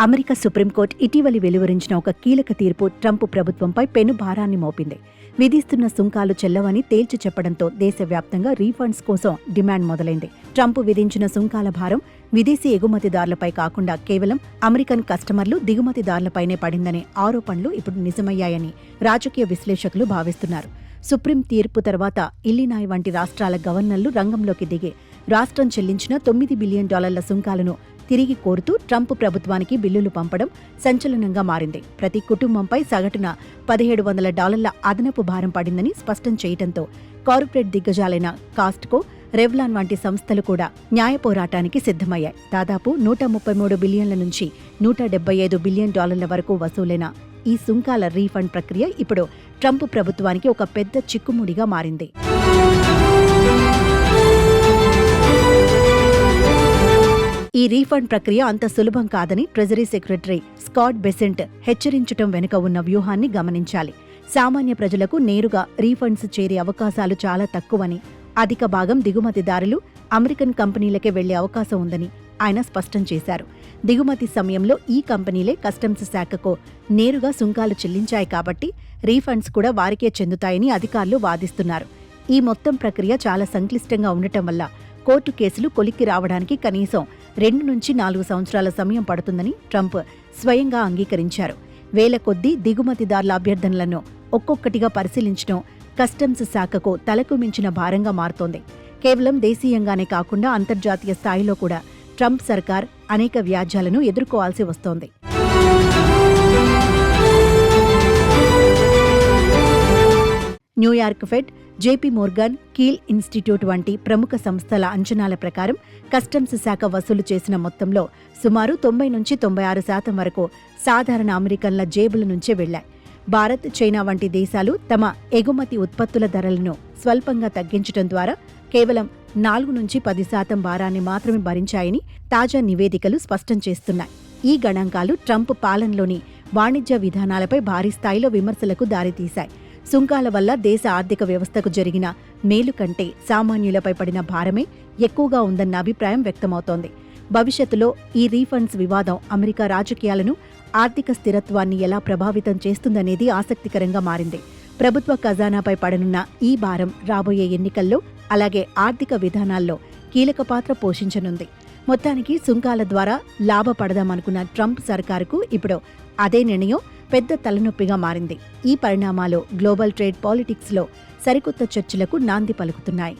America supreme court ఇటీవలి వెలువరించిన ఒక కీలక తీర్పు ట్రంప్ ప్రభుత్వంపై పెను భారాన్ని మోపింది. విధిస్తున్న సుంకాలు చెల్లవని తేల్చి చెప్పడంతో దేశవ్యాప్తంగా రీఫండ్స్ కోసం డిమాండ్ మొదలైంది. ట్రంప్ విధించిన సుంకాల భారం విదేశీ ఎగుమతిదారులపై కాకుండా కేవలం అమెరికన్ కస్టమర్లు, దిగుమతిదారులపైనే పడిందనే ఆరోపణలు ఇప్పుడు నిజమయ్యాయని రాజకీయ విశ్లేషకులు భావిస్తున్నారు. సుప్రీం తీర్పు తర్వాత ఇల్లినాయ్ వంటి రాష్ట్రాల గవర్నర్లు రంగంలోకి దిగి రాష్ట్రం చెల్లించిన $9 బిలియన్ సుంకాలను తిరిగి కోరుతూ ట్రంప్ ప్రభుత్వానికి బిల్లులు పంపడం సంచలనంగా మారింది. ప్రతి కుటుంబంపై సగటున $1,700 అదనపు భారం పడిందని స్పష్టం చేయడంతో కార్పొరేట్ దిగ్గజాలైన కాస్ట్కో, రెవ్లాన్ వంటి సంస్థలు కూడా న్యాయ పోరాటానికి సిద్ధమయ్యాయి. దాదాపు $133 బిలియన్ల నుంచి $175 బిలియన్ వరకు వసూలైన ఈ సుంకాల రీఫండ్ ప్రక్రియ ఇప్పుడు ట్రంప్ ప్రభుత్వానికి ఒక పెద్ద చిక్కుముడిగా మారింది. ఈ రీఫండ్ ప్రక్రియ అంత సులభం కాదని ట్రెజరీ సెక్రటరీ స్కాట్ బెసెంట్ హెచ్చరించటం వెనుక ఉన్న వ్యూహాన్ని గమనించాలి. సామాన్య ప్రజలకు నేరుగా రీఫండ్స్ చేరే అవకాశాలు చాలా తక్కువని, అధిక భాగం దిగుమతిదారులు అమెరికన్ కంపెనీలకే వెళ్లే అవకాశం ఉందని ఆయన స్పష్టం చేశారు. దిగుమతి సమయంలో ఈ కంపెనీలే కస్టమ్స్ శాఖకు నేరుగా సుంకాలు చెల్లించాయి కాబట్టి రీఫండ్స్ కూడా వారికే చెందుతాయని అధికారులు వాదిస్తున్నారు. ఈ మొత్తం ప్రక్రియ చాలా సంక్లిష్టంగా ఉండటం వల్ల కోర్టు కేసులు కొలిక్కి రావడానికి కనీసం 2 నుంచి 4 సంవత్సరాల సమయం పడుతుందని ట్రంప్ స్వయంగా అంగీకరించారు. వేల కొద్దీ దిగుమతిదారుల అభ్యర్థనలను ఒక్కొక్కటిగా పరిశీలించడం కస్టమ్స్ శాఖకు తలకు మించిన భారంగా మారుతోంది. కేవలం దేశీయంగానే కాకుండా అంతర్జాతీయ స్థాయిలో కూడా ట్రంప్ సర్కార్ అనేక వ్యాజ్యాలను ఎదుర్కోవాల్సి వస్తోంది. New York Fed, JP Morgan, Kiel Institute వంటి ప్రముఖ సంస్థల అంచనాల ప్రకారం కస్టమ్స్ శాఖ వసూలు చేసిన మొత్తంలో సుమారు 90 నుంచి 96% వరకు సాధారణ అమెరికన్ల జేబుల నుంచే వెళ్లాయి. భారత్, చైనా వంటి దేశాలు తమ ఎగుమతి ఉత్పత్తుల ధరలను స్వల్పంగా తగ్గించడం ద్వారా కేవలం 4 నుంచి 10% భారాన్ని మాత్రమే భరించాయని తాజా నివేదికలు స్పష్టం చేస్తున్నాయి. ఈ గణాంకాలు ట్రంప్ పాలనలోని వాణిజ్య విధానాలపై భారీ స్థాయిలో విమర్శలకు దారితీశాయి. సుంకాల వల్ల దేశ ఆర్థిక వ్యవస్థకు జరిగిన మేలు కంటే సామాన్యులపై పడిన భారమే ఎక్కువగా ఉందన్న అభిప్రాయం వ్యక్తమవుతోంది. భవిష్యత్తులో ఈ రీఫండ్స్ వివాదం అమెరికా రాజకీయాలను, ఆర్థిక స్థిరత్వాన్ని ఎలా ప్రభావితం చేస్తుందనేది ఆసక్తికరంగా మారింది. ప్రభుత్వ ఖజానాపై పడనున్న ఈ భారం రాబోయే ఎన్నికల్లో, అలాగే ఆర్థిక విధానాల్లో కీలక పాత్ర పోషించనుంది. మొత్తానికి సుంకాల ద్వారా లాభపడదామనుకున్న ట్రంప్ సర్కారుకు ఇప్పుడు అదే నిర్ణయం పెద్ద తలనొప్పిగా మారింది. ఈ పరిణామాలు గ్లోబల్ ట్రేడ్ పాలిటిక్స్లో సరికొత్త చర్చలకు నాంది పలుకుతున్నాయి.